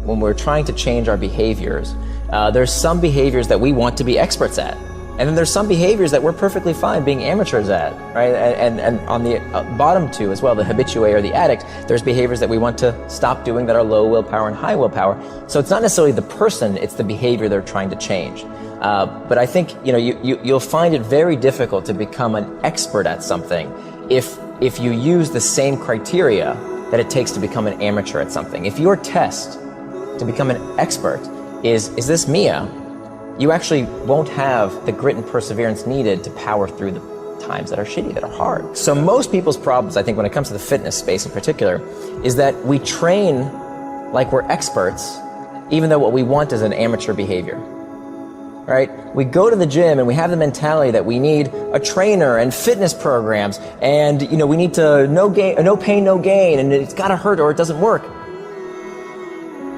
When we're trying to change our behaviors, there's some behaviors that we want to be experts at. And then there's some behaviors that we're perfectly fine being amateurs at, right? And on the bottom two as well, the habitué or the addict, there's behaviors that we want to stop doing that are low willpower and high willpower. So it's not necessarily the person, it's the behavior they're trying to change. But I think, you'll find it very difficult to become an expert at something if you use the same criteria that it takes to become an amateur at something. If your test to become an expert is this Mia, you actually won't have the grit and perseverance needed to power through the times that are shitty, that are hard. So most people's problems, I think, when it comes to the fitness space in particular, is that we train like we're experts, even though what we want is an amateur behavior. Right? We go to the gym and we have the mentality that we need a trainer and fitness programs, and we need to no pain, no gain, and it's got to hurt or it doesn't work.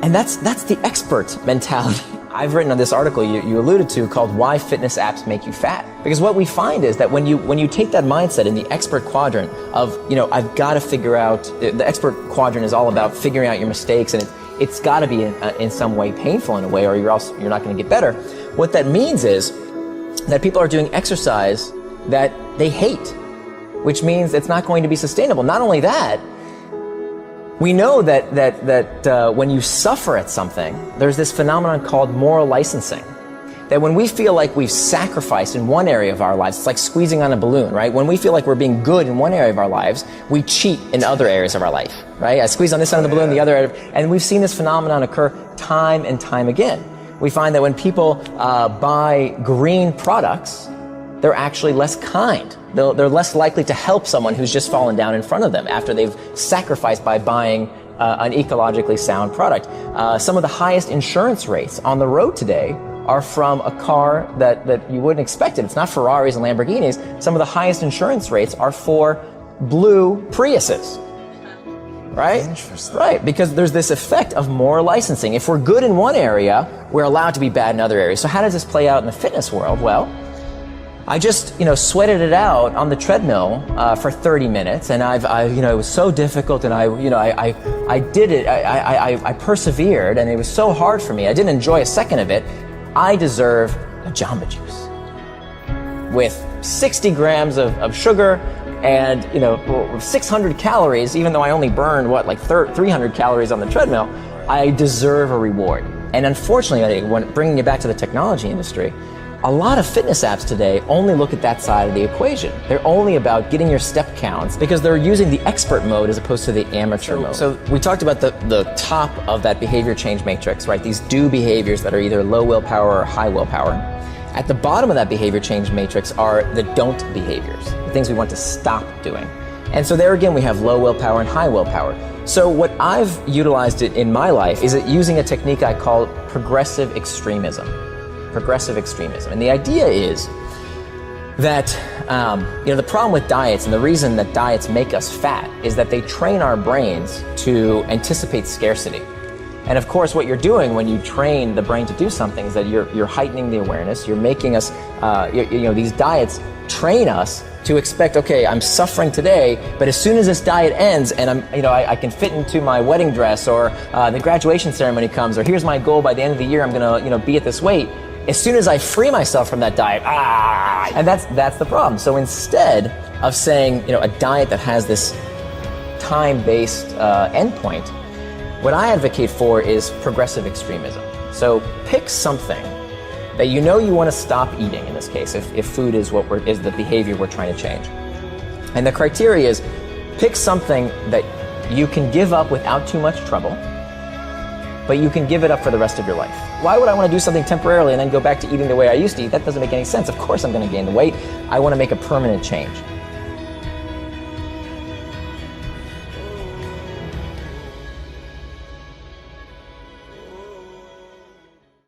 And that's the expert mentality. I've written on this article you alluded to called "Why Fitness Apps Make You Fat." Because what we find is that when you take that mindset in the expert quadrant of I've got to figure out, the expert quadrant is all about figuring out your mistakes, and it's got to be in some way painful in a way, or you're not going to get better. What that means is that people are doing exercise that they hate, which means it's not going to be sustainable. Not only that, we know that when you suffer at something, there's this phenomenon called moral licensing. That when we feel like we've sacrificed in one area of our lives, it's like squeezing on a balloon, right? When we feel like we're being good in one area of our lives, we cheat in other areas of our life, right? I squeeze on this end of the balloon, the other area, and we've seen this phenomenon occur time and time again. We find that when people buy green products, they're actually less kind. They're less likely to help someone who's just fallen down in front of them after they've sacrificed by buying an ecologically sound product. Some of the highest insurance rates on the road today are from a car that you wouldn't expect it. It's not Ferraris and Lamborghinis. Some of the highest insurance rates are for blue Priuses. Right? Interesting. Right, because there's this effect of moral licensing. If we're good in one area, we're allowed to be bad in other areas. So how does this play out in the fitness world? Well, I just, sweated it out on the treadmill for 30 minutes, and it was so difficult, and I did it. I persevered, and it was so hard for me. I didn't enjoy a second of it. I deserve a Jamba Juice with 60 grams of sugar and 600 calories. Even though I only burned 300 calories on the treadmill, I deserve a reward. And unfortunately, when bringing it back to the technology industry, a lot of fitness apps today only look at that side of the equation. They're only about getting your step counts because they're using the expert mode as opposed to the amateur mode. So we talked about the top of that behavior change matrix, right? These do behaviors that are either low willpower or high willpower. At the bottom of that behavior change matrix are the don't behaviors, the things we want to stop doing. And so there again, we have low willpower and high willpower. So what I've utilized it in my life is using a technique I call progressive extremism. Progressive extremism. And the idea is that, the problem with diets and the reason that diets make us fat is that they train our brains to anticipate scarcity. And of course, what you're doing when you train the brain to do something is that you're heightening the awareness. You're making us, these diets train us to expect, okay, I'm suffering today, but as soon as this diet ends and I can fit into my wedding dress, or the graduation ceremony comes, or here's my goal by the end of the year, I'm gonna, be at this weight. As soon as I free myself from that diet, and that's the problem. So instead of saying, a diet that has this time-based endpoint, what I advocate for is progressive extremism. So pick something that you want to stop eating, in this case, if food is is the behavior we're trying to change. And the criteria is pick something that you can give up without too much trouble, but you can give it up for the rest of your life. Why would I want to do something temporarily and then go back to eating the way I used to eat? That doesn't make any sense. Of course I'm going to gain the weight. I want to make a permanent change.